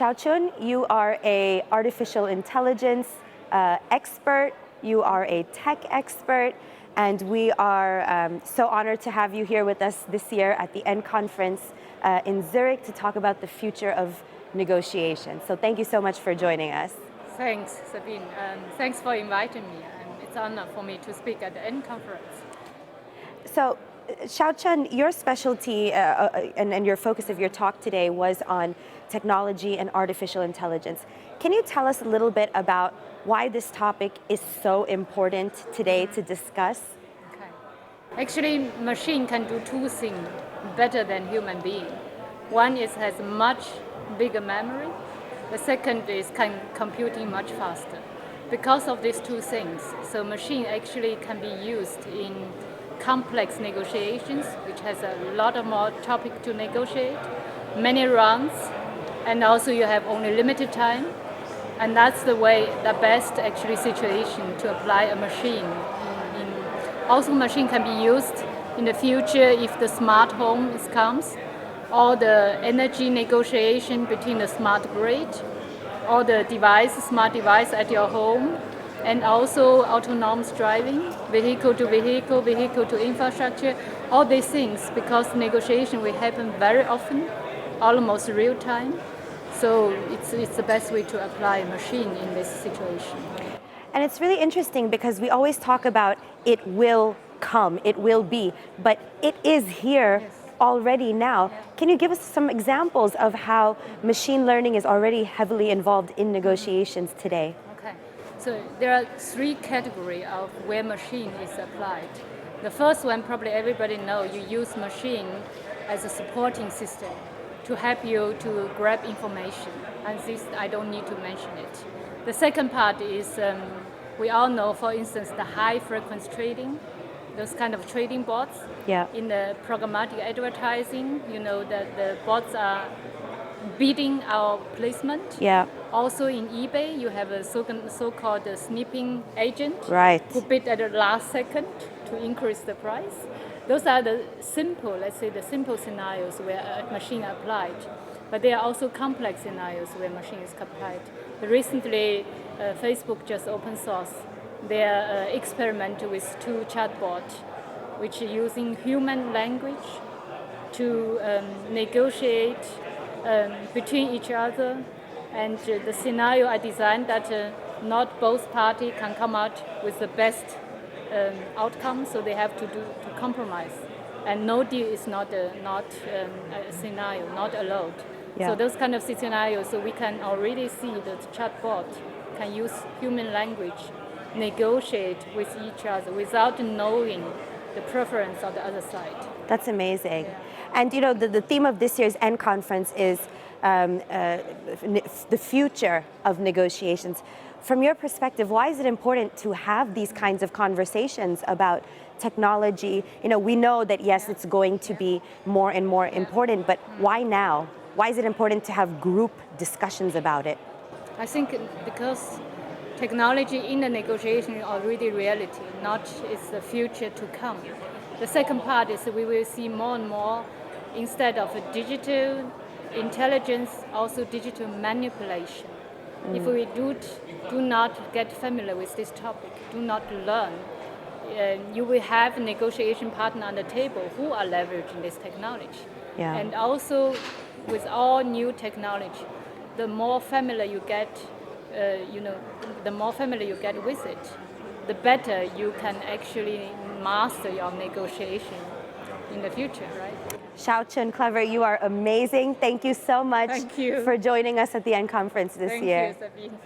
Xiaoqun, you are an artificial intelligence expert, you are a tech expert, and we are so honored to have you here with us this year at the END conference in Zurich to talk about the future of negotiation. So thank you so much for joining us. Thanks, Sabine. Thanks for inviting me. It's an honor for me to speak at the END conference. So, Xiaoqun, your specialty and your focus of your talk today was on technology and artificial intelligence. Can you tell us a little bit about why this topic is so important today to discuss? Okay. Actually, machine can do two things better than human being. One is has much bigger memory. The second is computing much faster. Because of these two things, so machine actually can be used in complex negotiations, which has a lot of more topic to negotiate, many rounds, and also you have only limited time. And that's the best actually situation to apply a machine. Also machine can be used in the future if the smart home comes, or the energy negotiation between the smart grid, or the smart device at your home, and also autonomous driving, vehicle to vehicle, vehicle to infrastructure, all these things, because negotiation will happen very often, almost real time. So it's the best way to apply a machine in this situation. And it's really interesting because we always talk about it will come, it will be, but it is here. Yes. Already now. Yeah. Can you give us some examples of how machine learning is already heavily involved in negotiations today? Okay, so there are three categories of where machine is applied. The first one, probably everybody knows, you use machine as a supporting system to help you to grab information, and this I don't need to mention it. The second part is we all know, for instance, the high frequency trading, those kind of trading bots. Yeah. In the programmatic advertising, you know that the bots are bidding our placement. Yeah. Also in eBay, you have a so-called snipping agent, right, who bid at the last second to increase the price. Those are the simple, let's say the simple scenarios where a machine applied. But there are also complex scenarios where machine is applied. Recently, Facebook just open source their experiment with two chatbots, which are using human language to negotiate between each other. And the scenario I designed that not both parties can come out with the best outcome, so they have to compromise. And no deal is not a scenario, not allowed. Yeah. So those kind of scenarios, so we can already see that chatbot can use human language, negotiate with each other without knowing the preference of the other side. That's amazing. Yeah. And you know, the theme of this year's END conference is the future of negotiations. From your perspective, why is it important to have these kinds of conversations about technology? You know, we know that yes, it's going to be more and more important, but why now? Why is it important to have group discussions about it? I think because technology in the negotiation is already reality, not it's the future to come. The second part is that we will see more and more, instead of digital intelligence, also digital manipulation. If we do not get familiar with this topic, do not learn, you will have a negotiation partner on the table who are leveraging this technology. Yeah. And also with all new technology, the more familiar you get, the more familiar you get with it, the better you can actually master your negotiation in the future, right? Xiaoqun Clever, you are amazing. Thank you so much Thank you. for joining us at the END conference this year. Thank you, Sabine.